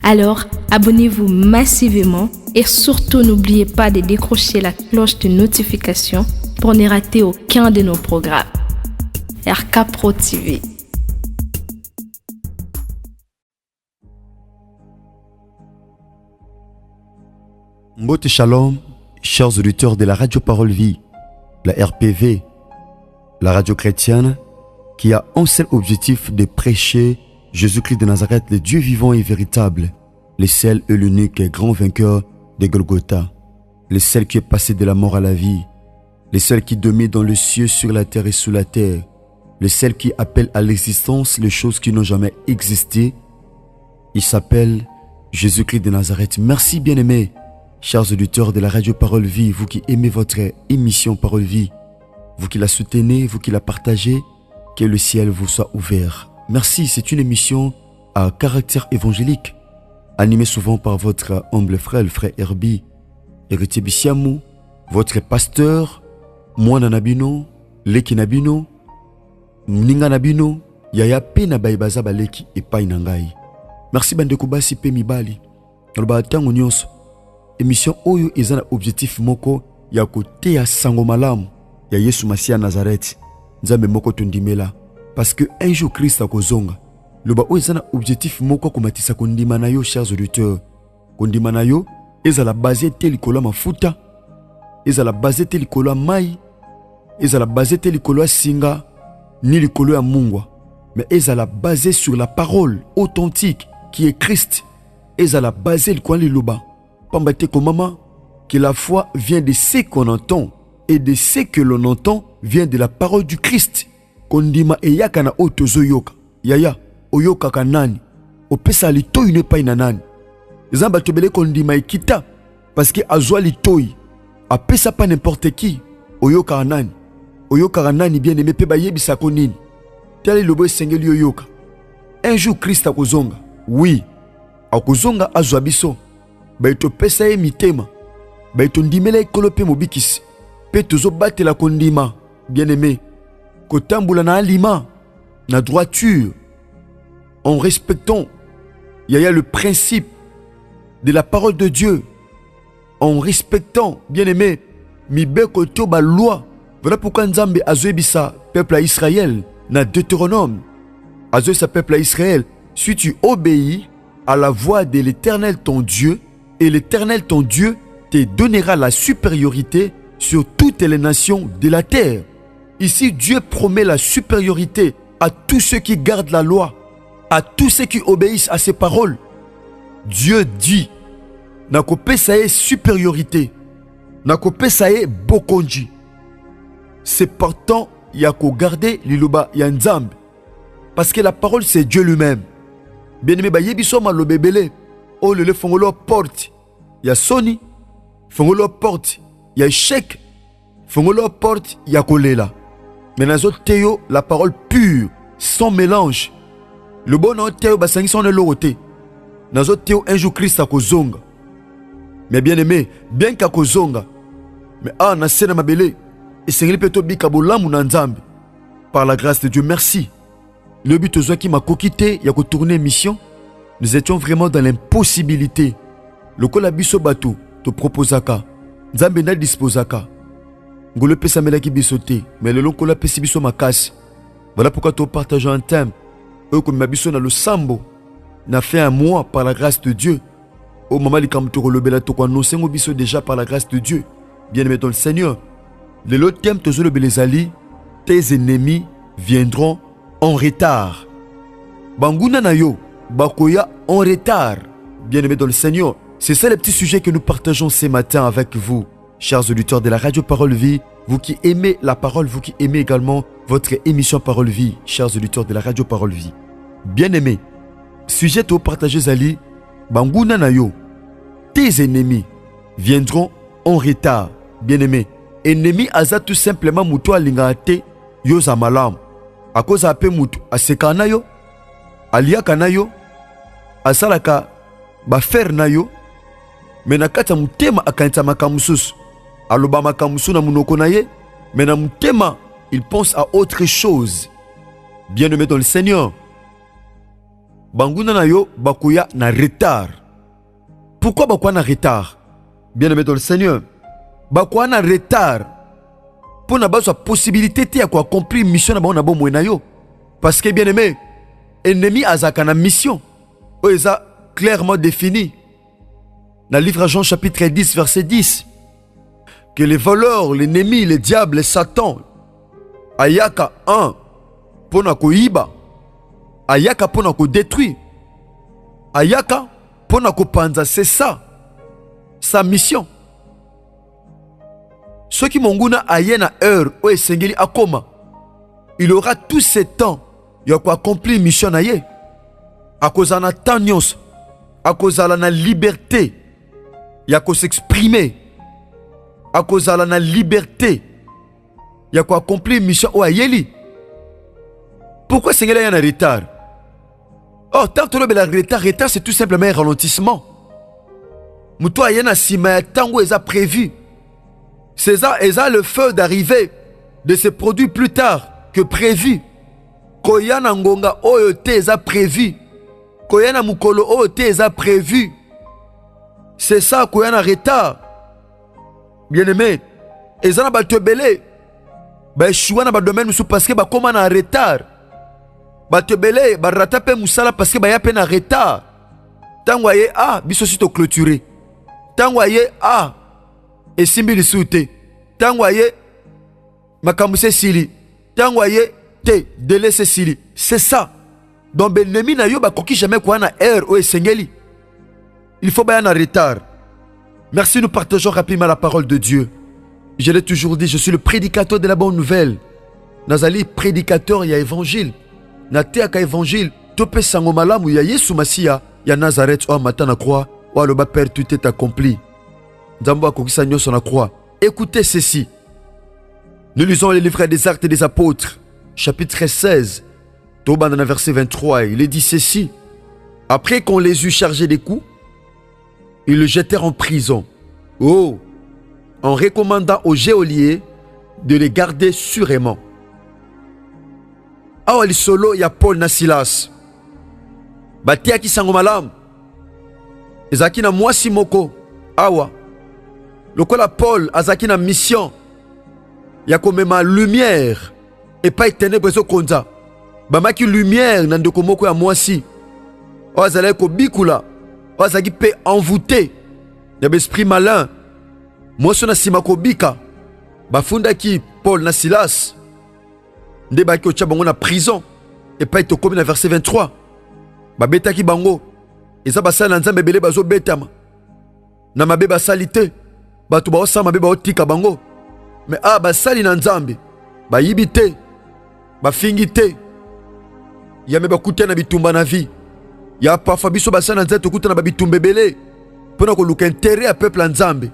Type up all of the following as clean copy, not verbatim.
Alors, abonnez-vous massivement et surtout n'oubliez pas de décrocher la cloche de notification pour ne rater aucun de nos programmes. RK Pro TV. Mbote Shalom, chers auditeurs de la Radio Parole Vie, la RPV, la radio chrétienne qui a un seul objectif de prêcher Jésus-Christ de Nazareth, le Dieu vivant et véritable, le seul et l'unique grand vainqueur de Golgotha, le seul qui est passé de la mort à la vie, le seul qui domine dans le ciel, sur la terre et sous la terre, le seul qui appelle à l'existence les choses qui n'ont jamais existé. Il s'appelle Jésus-Christ de Nazareth. Merci bien-aimés, chers auditeurs de la Radio Parole Vie, vous qui aimez votre émission Parole Vie, vous qui la soutenez, vous qui la partagez, que le ciel vous soit ouvert. Merci, c'est une émission à caractère évangélique, animée souvent par votre humble frère, le frère Herbie, héritier Bissiamou, votre pasteur, Mwana Nabino, Leki Nabino, Mninga Nabino, Yaya Pena Baibaza Baleki et Painangai. Merci Bandeko Basi Pe Mibali. Naloba tango nyonso. Émission Oyo ezana objectif moko ya kote ya sango malamu ya Yesu Masia Nazareth. Nzambe moko tondimela. Parce que un jour Christ a kozonga. Loba oyo ezana objectif moko komatisa kondima na yo, chers auditeurs. Kondima na yo ezala basé tel likolo mafuta. Ezala basé tel likolo mai. Ezala basé tel likolo singa ni likolo ya mungwa. Mais ezala basé sur la parole authentique qui est Christ. Ezala basé likolo loba. Pambate komama que la foi vient de ce qu'on entend et de ce que l'on entend vient de la parole du Christ. Kondima eyaka na otozo yoka. Yaya oyoka kanani. Opesa litoi ne pa inanani. Zamba tobele kondima ekita parce que azwa litoi. Apesa pas n'importe qui. Oyoka kanani. Oyoka kanani bien aimé pe ba yebisa konini. Tali lobo sengeli yoyoka. Un jour Christ akozonga. Oui. Akozonga azwa biso. Baito pesa ye mitema. Baito ndimela ekolo pe mobikisi. Pe tozo batela kondima. Bien aimé. Kotambula na alima. Na droiture. En respectant. Yaya le principe de la parole de Dieu. En respectant. Bien aimé. Mibe koto ba loi. Voilà pourquoi Nzambe azoebisa peuple à Israël. Na Deutéronome. Azoebisa peuple à Israël. Si tu obéis à la voix de l'Éternel ton Dieu, et l'Éternel ton Dieu te donnera la supériorité sur toutes les nations de la terre. Ici, Dieu promet la supériorité à tous ceux qui gardent la loi, à tous ceux qui obéissent à ses paroles. Dieu dit, Nakopesaye supériorité, Nakopesaye bokonji. C'est pourtant, Yako garder liloba yanzambe. Parce que la parole, c'est Dieu lui-même. Bien-aimé, ba yebiso malo bebele. Oh, le fongolo porte. Il y a Sony. Fongolo porte. Il y a échec. Fongolo porte. Il y a kolela. Mais dans autres théo, la parole pure, sans mélange. Le bon théo, basangi son eloroté. Dans autres théo, un jour Christ a kozonga. Mais bien aimé, bien qu'à kozonga. Mais na sena mabele. Et c'est plutôt bikabolam ou nanzambi. Par la grâce de Dieu, merci. Le but aux qui m'a coquité, il y a tourner mission. Nous étions vraiment dans l'impossibilité. Le kola biso bato te proposaka. Nzambe na disposaka. Ngolo pesa melaki bisote. Mais le long kola pesi biso makasi. Voilà pourquoi tu partages un thème. Eux comme biso na le sambo. N'a fait un mois par la grâce de Dieu. Au moment où tu relobela to annoncer mo biso déjà par la grâce de Dieu. Bien aimé dans le Seigneur. Le lot thème te zolo belezali. Tes ennemis viendront en retard. Banguna na yo. Bakoya en retard. Bien-aimés dans le Seigneur, c'est ça le petit sujet que nous partageons ce matin avec vous, chers auditeurs de la Radio Parole Vie, vous qui aimez la parole, vous qui aimez également votre émission Parole Vie, chers auditeurs de la Radio Parole Vie. Bien-aimés, sujet to partager Zali, Banguna Nayo, tes ennemis viendront en retard. Bien-aimés, ennemis aza tout simplement muto alingate yo za malam. A cause ape mutu asekana yo, aliaka na yo, asalaka bafer na yo, mais na kati ya mutema akanisa makamususu. Aloba makamusu na munoko na ye, mais na mutema il pense à autre chose. Bien-aimé dans le Seigneur, banguna na yo bakoya na retard. Pourquoi bakoya na retard? Bien aimé dans le Seigneur, bakoya na retard pour na ba possibilité te ya ko accomplir mission na ba na bomwe na yo. Parce que bien aimé, ennemi azaka na mission oeza clairement défini. Dans le livre de Jean chapitre 10 verset 10, que les voleurs, l'ennemi, le diable, le Satan, ayaka un pour na ko iba, ayaka pour na ko détruire, ayaka pour na ko panza, c'est ça sa mission. Ceux qui monguna aye na heure o esengeli akoma, il aura tout ce temps ya ko accomplir mission na ye. A cause na tanyos, a cause na liberté, ya ko s'exprimer, a cause na liberté, ya ko accomplir mission o ayeli. Pourquoi sengeli ya na retard? Oh, tant que retard, c'est tout simplement un ralentissement. Moutou aye na sima tango eza prévu. C'est ça, le feu d'arrivée de se produire plus tard que prévu. Koyana ngonga oyo te eza prévu. Koyana mukolo oyo te eza prévu. C'est ça koyana retard. Bien aimé, eza na bato ebele ba échoué na ba domaine musu parce que ba koma na retard. Bato ebele ba ratape musala parce que ba ya pe na retard. Tango aye biso si to clôturer. Tango aye et simbi lisute. Tango aye makamuse sili. Tango aye te délaissé sili. C'est ça. Donc l'ennemi na yo ba koki jamais quoi na air ou esengeli. Il faut bien en retard. Merci, nous partageons rapidement la parole de Dieu. Je l'ai toujours dit, je suis le prédicateur de la bonne nouvelle. Nazali prédicateur ya évangile. Na te aka évangile, tope sango malamu ya Yesu Masia ya Nazareth o mata na croix, o aloba Père tout est accompli. Nzambo akokisa nyonso na croix. Écoutez ceci. Nous lisons les livres des Actes des Apôtres, chapitre 16, dans le verset 23. Il est dit ceci. Après qu'on les eut chargés des coups, ils le jetèrent en prison. Oh, en recommandant aux geôliers de les garder sûrement. Awa lisolo ya Paul na Silas. Batiaki sango malamu. Ezaki na mwasi moko. Awa. Lokola Paul azaki na mission. Ya komema lumière. Et pas ténèbres zo konza. Bamaki lumière na ndeko moko ya mwasi. Ozalaki ko bikula. Ozalaki pe envoûté. Ya l'esprit malin. Mwasi na sima ko bika. Bafundaki Paul na Silas. Nde baki otia bango na prison. Et pas to komi na verset 23. Babetaki bango. Eza basala na Nzambe ebele bazo betama. Na mabe basali te. Bato baosala mabe baotika bango. Mais basali na Nzambe. Bayibi te. Bafingi te. Ya me bakute na bitumba na vie. Ya parfois biso basala na Nzambe tokuta na bitumba ebele. Pona ko luka intérêt à peuple Nzambe.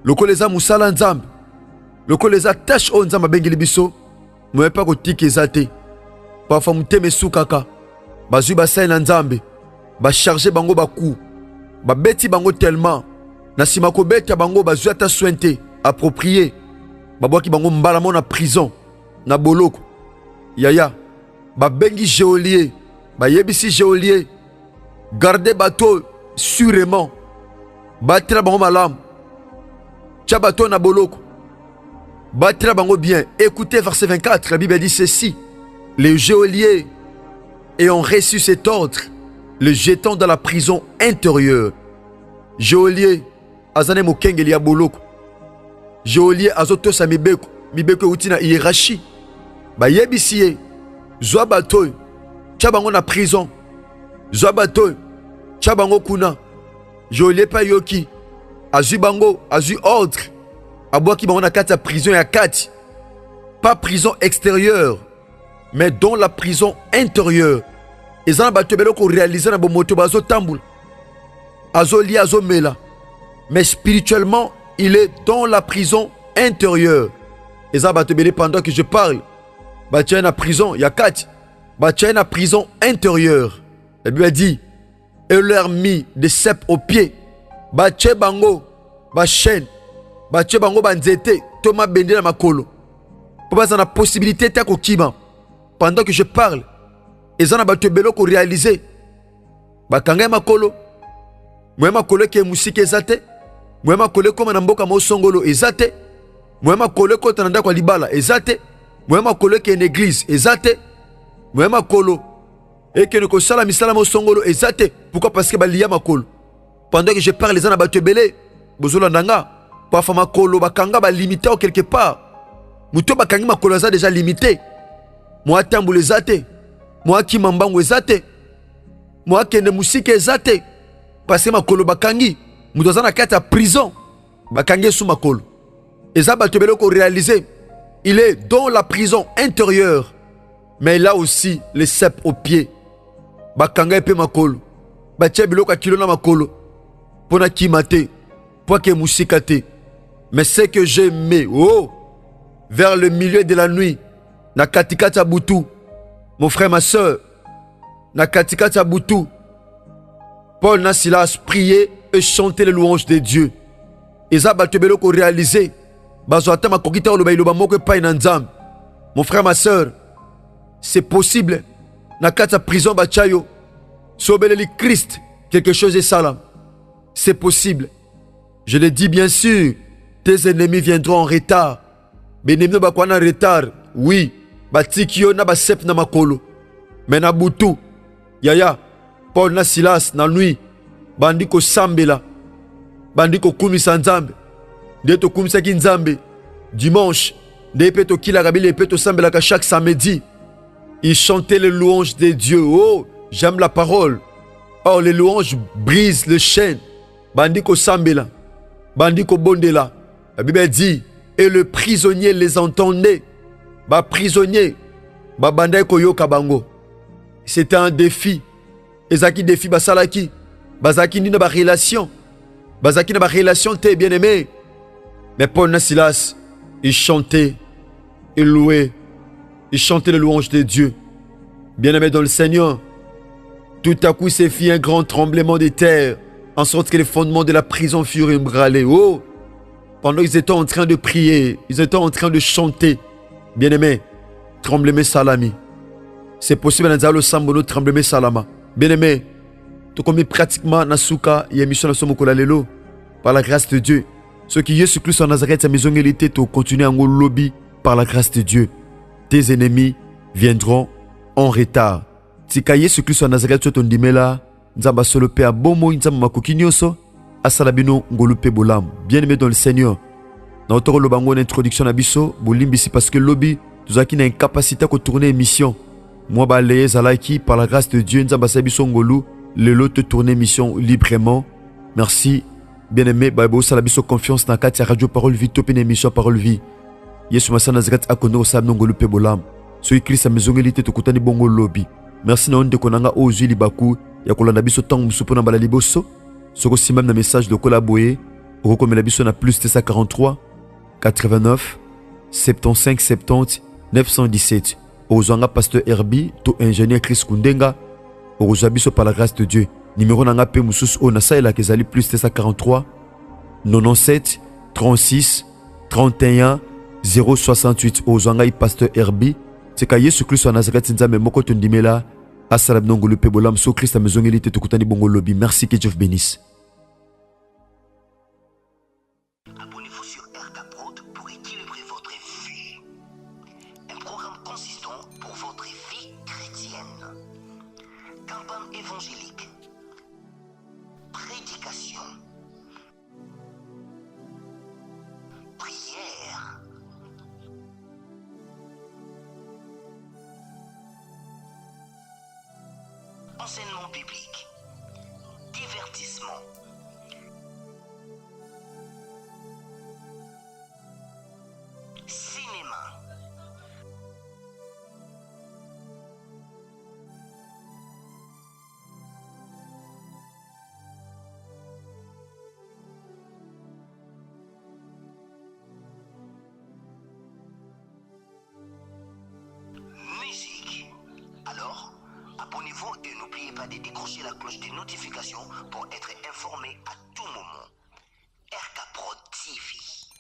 Loko leza musala Nzambe. Loko leza tâche o Nzambe bengeli biso. Mwe pa ko tiki ezate. Parfois muteme sukaka. Bazui basali na Nzambe. Ba charger bango baku. Ba beti bango tellement. Na sima ko beta bango bazui ata sointe approprié. Babwaki bango mbala mo na prison. Na boloko. Yaya. Ba bengi geôlier. Ba yebisi geôlier. Gardez bateau sûrement. Batira bango malam. Tia bateau na boloko. Batira bango bien. Écoutez verset 24. La Bible dit ceci. Les geôliers ayant reçu cet ordre, le jetant dans la prison intérieure. Geôlier azane mokengeli ya boloko. Geôlier azotosa mibeko. Mibeko uti na hiérarchie. Ba yebisi ye. Zwa bateau. Tia bango na prison. Zwa bateau. Tia bango kuna. Geôlier pa yoki. Azui bango. Azui ordre. Abwaki bango na kati ya prison ya kati. Pas prison extérieure. Mais dans la prison intérieure. Et ça, bato belo ko réaliser na bomoto bazo tambul. Azo li azo mela. Mais spirituellement, il est dans la prison intérieure. Et ça, bato belo pendant que je parle. Batia na prison, ya kati. Batia na prison intérieure. La Bible dit, et leur mis des cèpes aux pieds. Batia bango, ba chaîne. Batia bango banzete, Thomas bende na makolo. Pour pas la possibilité ta ko kiba. Pendant que je parle, et ça n'a pas réalisé bakanga makolo moya makolo ke musike ezate moya makolo koma na mboka mosongolo ezate moya makolo kota na ndako ya libala ezate moya makolo ke na église ezate moya makolo ekene kosala misala mosongolo ezate. Pourquoi? Parce que balia makolo. Pendant que je parle les ana bato ebele bozolanda nga pafa makolo bakanga balimité ou quelque part muto bakangi makolo aza déjà limité. Moi tamboule ezate moi kimambango ezate moi kende musike ezate parce que makolo bakangi muto aza na kati ya prison bakangi sous makolo eza bato ebele ko réaliser il est dans la prison intérieure mais là aussi les cèpes aux pieds bakanga epe makolo batia biloko kilo na makolo pona kimate pour que musika te. Mais c'est que j'ai mis vers le milieu de la nuit na katikata butu mon frère ma soeur na katikata butu Paul na Silas prier et chanter les louanges de Dieu. Eza bato ebele ko réaliser bazo ata makokita oloba iloba moko epai na nzambe. Mon frère ma soeur, c'est possible na kati ya prison bachayo sobeleli Christ quelque chose est salam. C'est possible. Je le dis bien sûr, tes ennemis viendront en retard. Benemi bakwa na retard, oui, batikio na basep na makolo. Mais na butu, yaya, Paul na Silas na nuit, bandi ko sambela, bandi ko kumisa nzambe, nde to kumisaki nzambe, dimanche, nde pe to kila kabili pe to sambela ka chaque samedi. Ils chantaient les louanges de Dieu. Oh, j'aime la parole. Oh, les louanges brisent le chêne. Bandi ko sambela, bandi ko bondela. La Bible dit, et le prisonnier les entendait. Ba prisonnier, ba bandai ko yoka bango. C'était un défi. Ezaki défi basalaki. Bazaki ni na ba relation. Bazaki na ba relation te bien aimé. Mais Paul na Silas, ils chantaient, ils louaient, ils chantaient les louanges de Dieu. Bien aimé dans le Seigneur, tout à coup s'est fait un grand tremblement de terre, en sorte que les fondements de la prison furent ébranlés. Oh! Pendant qu'ils étaient en train de prier, ils étaient en train de chanter. Bien-aimé, tremblement salami. C'est possible dans le sambono tremblement salama. Bien-aimé, tout comme pratiquement nasuka y a mission na somokola lelo par la grâce de Dieu. Ceux qui Jésus Christ en Nazareth sa maison élité to continuer en lobby par la grâce de Dieu. Tes ennemis viendront en retard. Tika Jésus Christ en Nazareth to ndimela nzamba solo pe abomo nzamba makoki nyonso asalabino ngolu pe bolam. Bien-aimé dans le Seigneur. Dans notre lobango introduction na biso bolimbisi parce que lobby nous avons une incapacité à tourner émission. Moi balayé zalaki par la grâce de Dieu nzamba sabiso ngolu le lot de tourner émission librement. Merci bien-aimé babo salabiso confiance na kati radio parole vie top une émission parole vie. Yesu masana Nazareth akono sabno ngolu pe bolam. So Christ a maison élité to kutani bongo lobby. Merci na onde konanga ozu libaku ya kolanda biso tangu musupo na balali boso. Soko simam na message de collaborer rekomela biso na plus 243 89 75 70 917. Ozanga pasteur Herbie to ingénieur Chris Kundenga. Ozabiso par la grâce de Dieu. Numéro nanga pe musus o na saela kezali plus 243 97 36 31 068. Ozanga pasteur Herbie. C'est ka Yesu Christ en Nazareth nzambe moko tondimela asalab nongolo pe bolam so Christ a maison élité to kutani bongo lobby. Merci que Dieu vous bénisse. Abonnez-vous sur RK Prod pour équilibrer votre vie. Un programme consistant pour votre vie chrétienne. Campagne évangélique. Prédication. Prière. Enseignement biblique. Divertissement. Cinéma. Musique. Alors, abonnez-vous et n'oubliez pas de décrocher la cloche des notifications pour être informé à tout moment. RK Prod TV.